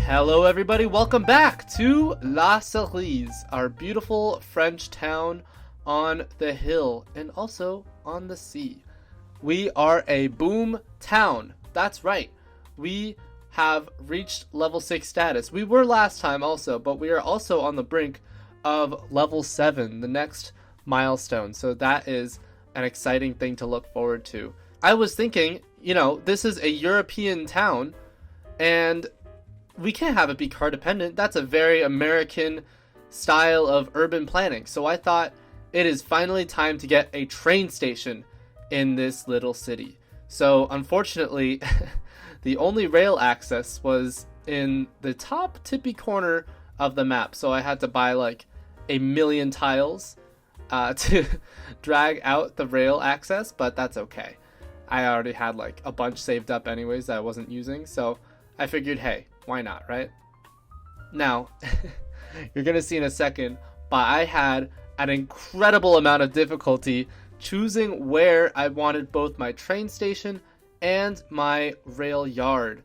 Hello everybody, welcome back to La Cerise, our beautiful French town on the hill and also on the sea. We are a boom town, that's right. We have reached level 6 status. We were last time also, but we are also on the brink of level 7, the next milestone. So that is an exciting thing to look forward to. I was thinking, this is a European town and we can't have it be car dependent. That's a very American style of urban planning. So I thought it is finally time to get a train station in this little city. So unfortunately, the only rail access was in the top tippy corner of the map. So I had to buy like a million tiles to drag out the rail access, but that's okay. I already had like a bunch saved up anyways that I wasn't using. So I figured, hey, why not, right? Now, you're going to see in a second, but I had an incredible amount of difficulty choosing where I wanted both my train station and my rail yard.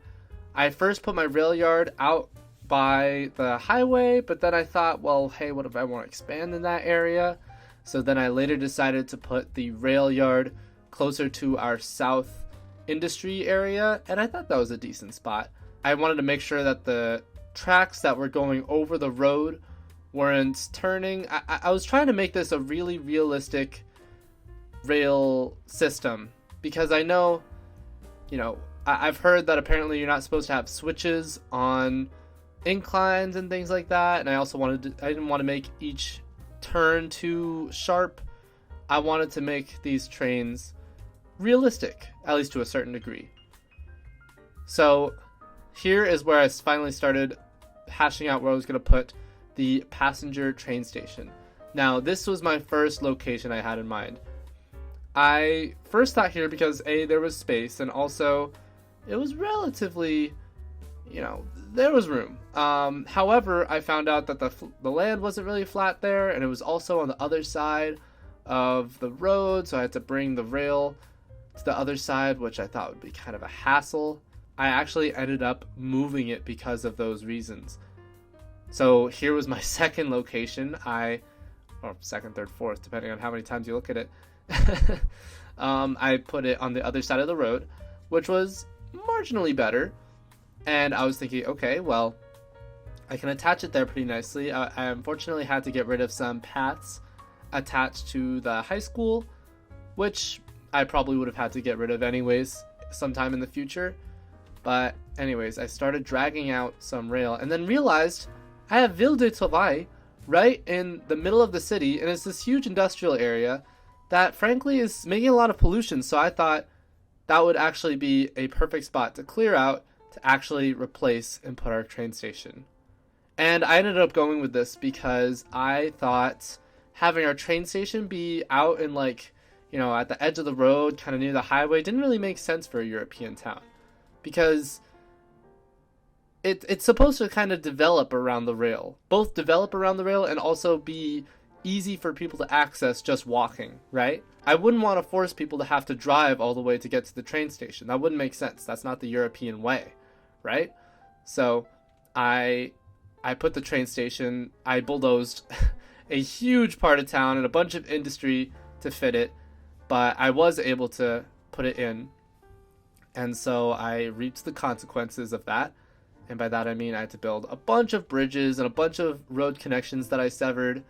I first put my rail yard out by the highway, but then I thought, well, hey, what if I want to expand in that area? So then I later decided to put the rail yard closer to our south industry area, and I thought that was a decent spot. I wanted to make sure that the tracks that were going over the road weren't turning. I was trying to make this a really realistic rail system because I know, I've heard that apparently you're not supposed to have switches on inclines and things like that. And I also I didn't want to make each turn too sharp. I wanted to make these trains realistic, at least to a certain degree. So here is where I finally started hashing out where I was going to put the passenger train station. Now, this was my first location I had in mind. I first thought here because A, there was space, and also it was relatively, there was room. However, I found out that the land wasn't really flat there, and it was also on the other side of the road, so I had to bring the rail to the other side, which I thought would be kind of a hassle. I actually ended up moving it because of those reasons. So here was my second location. Or second, third, fourth, depending on how many times you look at it. I put it on the other side of the road, which was marginally better. And I was thinking, okay, well, I can attach it there pretty nicely. I unfortunately had to get rid of some paths attached to the high school, which I probably would have had to get rid of anyways sometime in the future. But anyways, I started dragging out some rail and then realized I have Ville de Travail right in the middle of the city, and it's this huge industrial area that frankly is making a lot of pollution. So I thought that would actually be a perfect spot to clear out to actually replace and put our train station. And I ended up going with this because I thought having our train station be out in at the edge of the road, kind of near the highway, didn't really make sense for a European town. Because it's supposed to kind of develop around the rail. Both develop around the rail and also be easy for people to access just walking, right? I wouldn't want to force people to have to drive all the way to get to the train station. That wouldn't make sense. That's not the European way, right? So I put the train station, I bulldozed a huge part of town and a bunch of industry to fit it, but I was able to put it in. And so I reaped the consequences of that. And by that I mean I had to build a bunch of bridges and a bunch of road connections that I severed.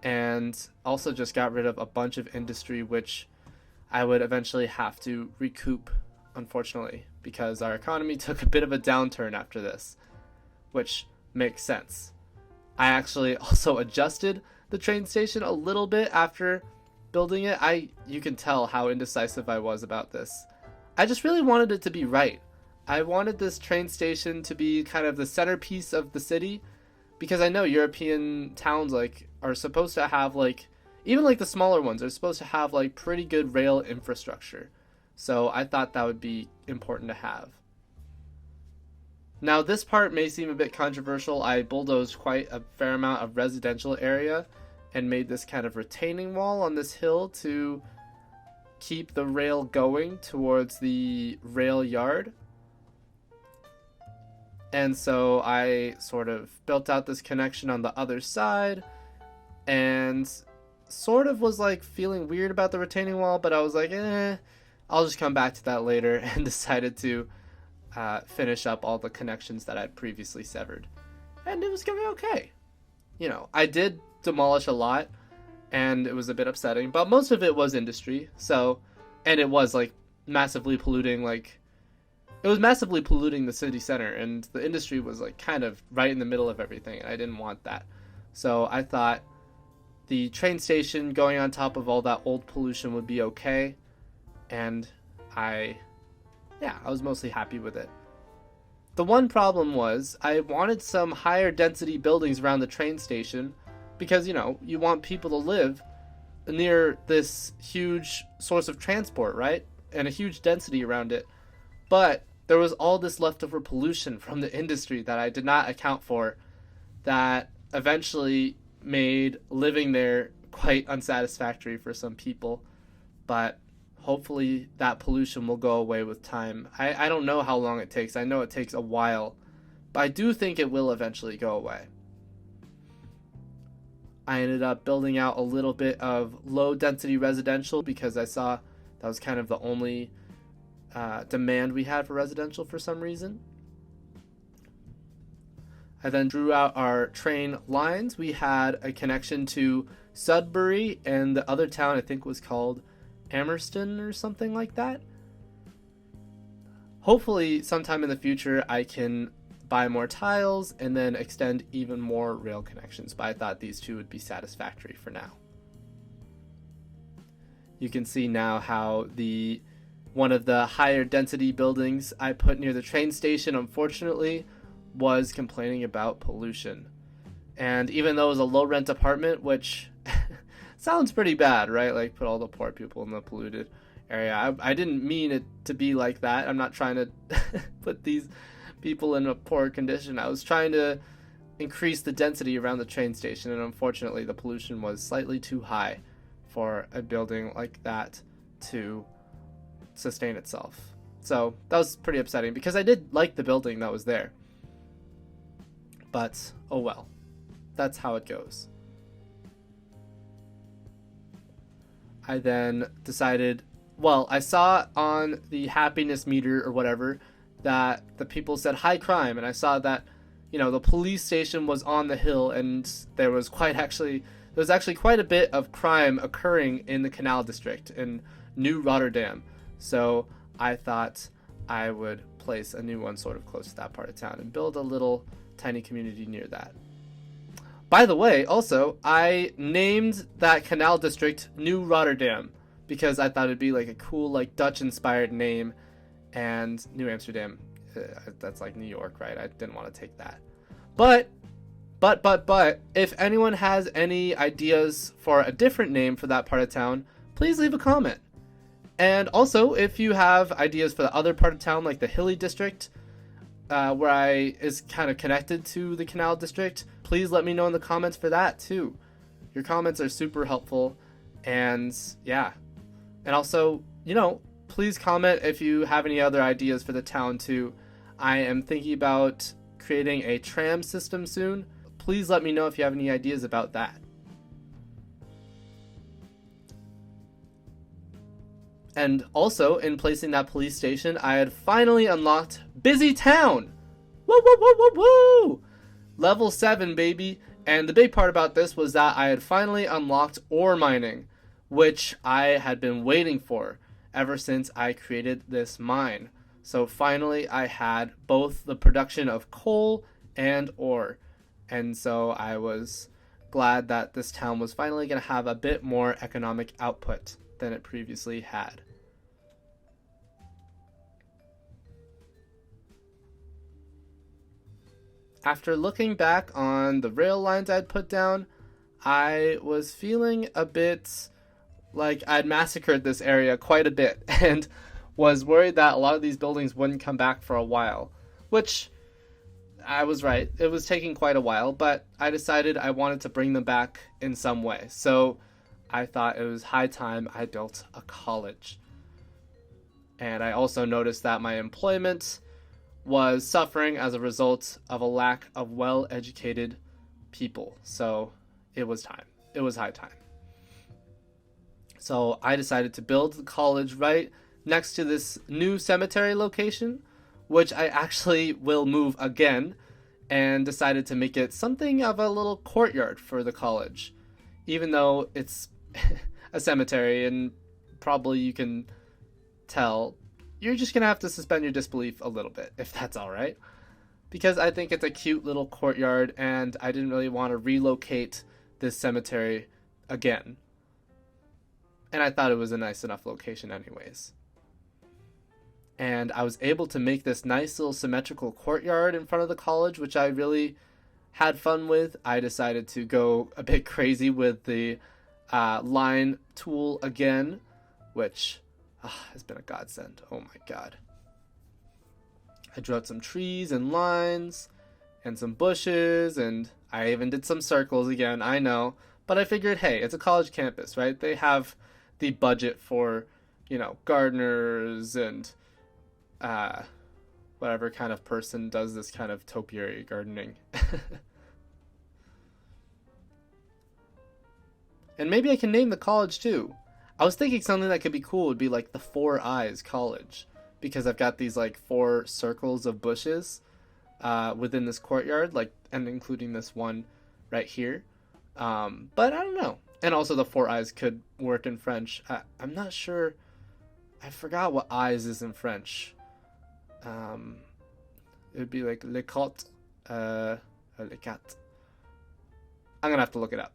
And also just got rid of a bunch of industry, which I would eventually have to recoup, unfortunately. Because our economy took a bit of a downturn after this. Which makes sense. I actually also adjusted the train station a little bit after building it. You can tell how indecisive I was about this. I just really wanted it to be right. I wanted this train station to be kind of the centerpiece of the city, because I know European towns are supposed to have even the smaller ones are supposed to have pretty good rail infrastructure. So I thought that would be important to have. Now this part may seem a bit controversial. I bulldozed quite a fair amount of residential area and made this kind of retaining wall on this hill to keep the rail going towards the rail yard. And so I sort of built out this connection on the other side, and sort of was like feeling weird about the retaining wall, but I was like, I'll just come back to that later, and decided to finish up all the connections that I'd previously severed. And it was going okay. I did demolish a lot, and it was a bit upsetting, but most of it was industry. So, and it was like massively polluting, it was massively polluting the city center, and the industry was like kind of right in the middle of everything, and I didn't want that. So I thought the train station going on top of all that old pollution would be okay, and I was mostly happy with it. The one problem was I wanted some higher density buildings around the train station because, you want people to live near this huge source of transport, right? And a huge density around it. But there was all this leftover pollution from the industry that I did not account for that eventually made living there quite unsatisfactory for some people. But hopefully that pollution will go away with time. I don't know how long it takes. I know it takes a while, but I do think it will eventually go away. I ended up building out a little bit of low density residential because I saw that was kind of the only demand we had for residential for some reason. I then drew out our train lines. We had a connection to Sudbury, and the other town I think was called Amerston or something like that. Hopefully sometime in the future I can buy more tiles and then extend even more rail connections, but I thought these two would be satisfactory for now. You can see now how one of the higher density buildings I put near the train station, unfortunately, was complaining about pollution. And even though it was a low rent apartment, which sounds pretty bad, right? Like, put all the poor people in the polluted area. I didn't mean it to be like that. I'm not trying to put these people in a poor condition. I was trying to increase the density around the train station, and unfortunately the pollution was slightly too high for a building like that to sustain itself. So that was pretty upsetting because I did like the building that was there. But, oh well. That's how it goes. I then decided, I saw on the happiness meter or whatever that the people said high crime, and I saw that, the police station was on the hill, and there was actually quite a bit of crime occurring in the Canal District in New Rotterdam. So I thought I would place a new one sort of close to that part of town and build a little tiny community near that. By the way, also, I named that canal district New Rotterdam because I thought it'd be like a cool, like Dutch-inspired name, and New Amsterdam, that's like New York, right? I didn't want to take that. But, if anyone has any ideas for a different name for that part of town, please leave a comment. And also, if you have ideas for the other part of town, like the Hilly District, where is kind of connected to the Canal District, please let me know in the comments for that too. Your comments are super helpful, and yeah. And also, please comment if you have any other ideas for the town too. I am thinking about creating a tram system soon. Please let me know if you have any ideas about that. And also, in placing that police station, I had finally unlocked Busy Town! Woo woo woo woo woo! Level 7, baby. And the big part about this was that I had finally unlocked ore mining, which I had been waiting for ever since I created this mine. So finally I had both the production of coal and ore. And so I was glad that this town was finally going to have a bit more economic output than it previously had. After looking back on the rail lines I'd put down, I was feeling a bit like I'd massacred this area quite a bit and was worried that a lot of these buildings wouldn't come back for a while, which I was right. It was taking quite a while, but I decided I wanted to bring them back in some way. So I thought it was high time I built a college. And I also noticed that my employment was suffering as a result of a lack of well-educated people. So it was time. It was high time. So I decided to build the college right next to this new cemetery location, which I actually will move again, and decided to make it something of a little courtyard for the college, even though it's a cemetery and probably you can tell. You're just gonna have to suspend your disbelief a little bit, if that's all right, because I think it's a cute little courtyard, and I didn't really want to relocate this cemetery again. And I thought it was a nice enough location anyways. And I was able to make this nice little symmetrical courtyard in front of the college, which I really had fun with. I decided to go a bit crazy with the line tool again, which has been a godsend. Oh my god. I drew out some trees and lines and some bushes, and I even did some circles again, I know. But I figured, hey, it's a college campus, right? They have the budget for, gardeners and whatever kind of person does this kind of topiary gardening. And maybe I can name the college too. I was thinking something that could be cool would be like the Four Eyes College, because I've got these like 4 circles of bushes within this courtyard, and including this one right here. But I don't know. And also the 4 eyes could work in French. I'm not sure. I forgot what eyes is in French. It would be like le quatre, le quatre. I'm gonna have to look it up.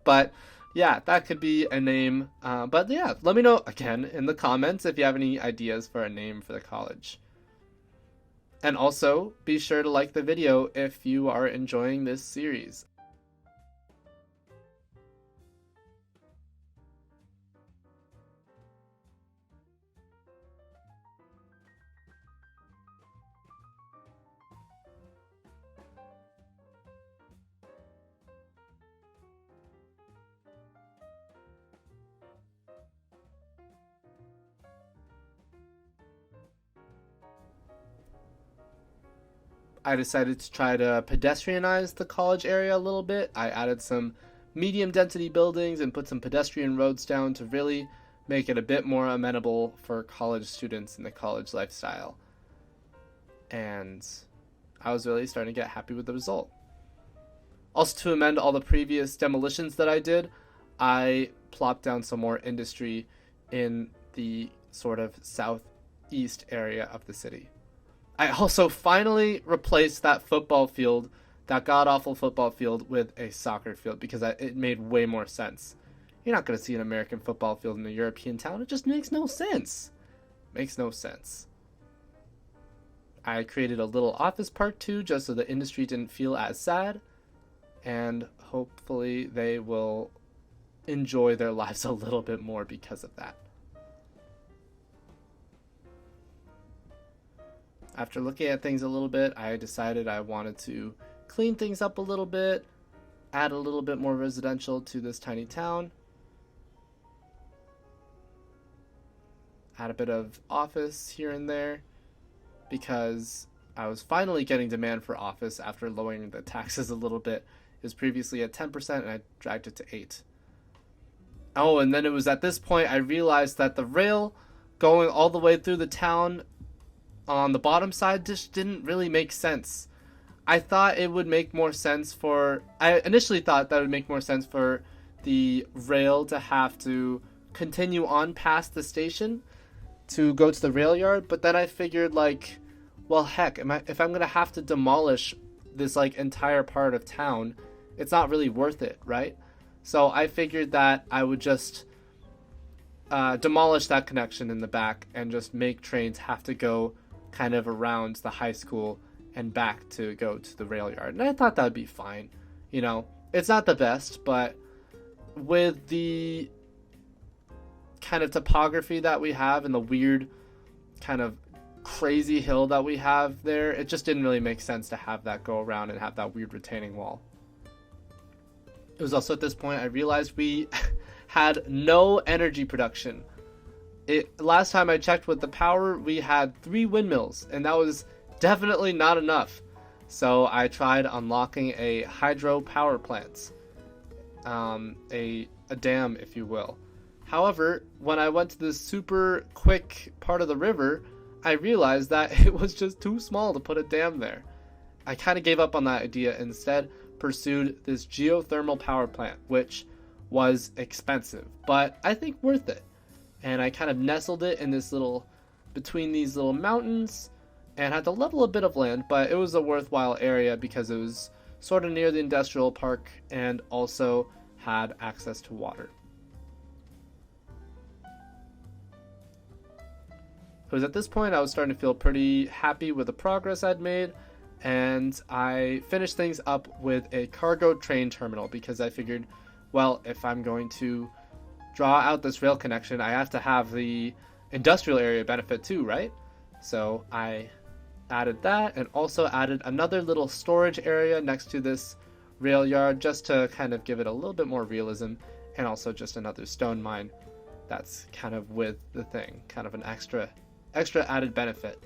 But yeah, that could be a name. But yeah, let me know again in the comments if you have any ideas for a name for the college. And also, be sure to like the video if you are enjoying this series. I decided to try to pedestrianize the college area a little bit. I added some medium density buildings and put some pedestrian roads down to really make it a bit more amenable for college students in the college lifestyle. And I was really starting to get happy with the result. Also, to amend all the previous demolitions that I did, I plopped down some more industry in the sort of southeast area of the city. I also finally replaced that football field, that god-awful football field, with a soccer field because it made way more sense. You're not going to see an American football field in a European town. It just makes no sense. Makes no sense. I created a little office park too, just so the industry didn't feel as sad. And hopefully they will enjoy their lives a little bit more because of that. After looking at things a little bit, I decided I wanted to clean things up a little bit, add a little bit more residential to this tiny town, add a bit of office here and there, because I was finally getting demand for office after lowering the taxes a little bit. It was previously at 10% and I dragged it to 8%. Oh, and then it was at this point I realized that the rail going all the way through the town on the bottom side just didn't really make sense. I thought it would make more sense I initially thought that it would make more sense for the rail to have to continue on past the station to go to the rail yard, but then I figured well, heck, if I'm gonna have to demolish this entire part of town, it's not really worth it, right? So I figured that I would just demolish that connection in the back and just make trains have to go kind of around the high school and back to go to the rail yard. And I thought that would be fine. It's not the best, but with the kind of topography that we have and the weird kind of crazy hill that we have there, it just didn't really make sense to have that go around and have that weird retaining wall. It was also at this point I realized we had no energy production. Last time I checked with the power, we had 3 windmills, and that was definitely not enough. So I tried unlocking a hydro power plant, a dam, if you will. However, when I went to this super quick part of the river, I realized that it was just too small to put a dam there. I kind of gave up on that idea, instead pursued this geothermal power plant, which was expensive, but I think worth it. And I kind of nestled it in between these little mountains, and had to level a bit of land, but it was a worthwhile area because it was sort of near the industrial park and also had access to water. It was at this point I was starting to feel pretty happy with the progress I'd made, and I finished things up with a cargo train terminal because I figured, well, if I'm going to draw out this rail connection, I have to have the industrial area benefit too, right? So I added that, and also added another little storage area next to this rail yard just to kind of give it a little bit more realism, and also just another stone mine that's kind of with the thing, kind of an extra added benefit.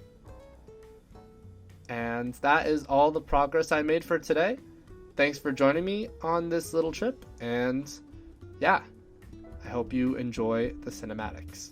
And that is all the progress I made for today. Thanks for joining me on this little trip, and yeah, I hope you enjoy the cinematics.